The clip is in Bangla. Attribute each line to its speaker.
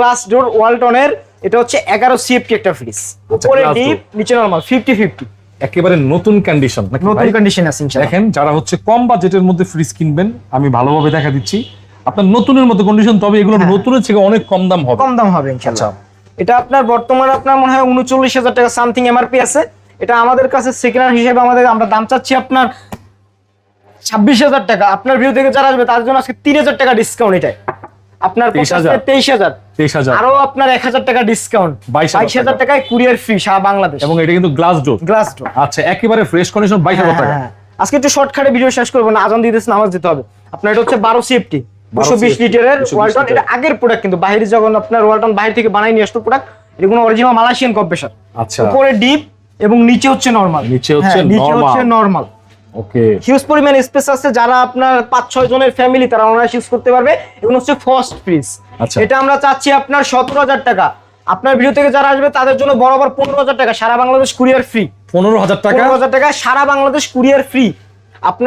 Speaker 1: গ্লাস ডোর ওয়ালটনের, এটা হচ্ছে 11 সিএফটি একটা ফ্রিজ, উপরে ডিপ নিচে নরমাল 50-50
Speaker 2: একেবারে নতুন কন্ডিশন,
Speaker 1: নতুন কন্ডিশন আছে ইনশাআল্লাহ।
Speaker 2: দেখেন যারা হচ্ছে কম বাজেটের মধ্যে ফ্রিজ কিনবেন, আমি ভালোভাবে দেখা দিচ্ছি আপনার নতুনের মতো কন্ডিশন, তবে এগুলো নতুনের থেকে অনেক কম দাম হবে।
Speaker 1: কম দাম হবে ইনশাআল্লাহ। এটা আপনার বর্তমানে আপনার মনে হয় 39,000 টাকা সামথিং এমআরপি আছে। এটা আমাদের কাছে সেকেন্ড হ্যান্ড হিসেবে আমরা দাম চাচ্ছি আপনার 26,000 টাকা। আপনার ভিউ থেকে যারা আসবে তার জন্য আজকে 3,000 টাকা ডিসকাউন্ট। এটাই আপনার 23,000 আরো আপনার 1,000 টাকা ডিসকাউন্ট, 22,000 টাকায় কুরিয়ার ফ্রি সারা বাংলাদেশ।
Speaker 2: এবং এটা কিন্তু গ্লাস ডোর। আচ্ছা, একেবারে ফ্রেশ কন্ডিশন, 22,000 টাকা।
Speaker 1: আজকে একটু শর্টকাটে ভিডিও শেষ করবো না, আজান দিতেছে, নামাজ দিতে হবে। আপনার এটা হচ্ছে 12 সিএফটি 220 লিটারের ওয়ালটন। এটা আগের প্রোডাক্ট, কিন্তু বাইরে যখন আপনার ওয়ালটন বাইরে থেকে বানাই নিয়ে আসতো প্রোডাক্ট, এটা কোনো অরিজিনাল মালয়েশিয়ান কম্প্রেসার।
Speaker 2: আচ্ছা,
Speaker 1: উপরে ডিপ এবং নিচে হচ্ছে নরমাল।
Speaker 2: নিচে হচ্ছে
Speaker 1: নরমাল।
Speaker 2: ওকে,
Speaker 1: হিউজ পরিমাণ স্পেস আছে। যারা আপনার 5-6 জনের ফ্যামিলি, তারা অনায়াসে ইউজ করতে পারবে। এগুলো হচ্ছে ফার্স্ট ফ্রিজ।
Speaker 2: আচ্ছা,
Speaker 1: এটা আমরা চাচ্ছি আপনার 17,000 টাকা। আপনার ভিডিও থেকে যারা আসবে তাদের জন্য বরাবর 15,000 টাকা, সারা বাংলাদেশ কুরিয়ার ফ্রি।
Speaker 2: 15,000 টাকা,
Speaker 1: 15,000 টাকা সারা বাংলাদেশ কুরিয়ার ফ্রি। আপনার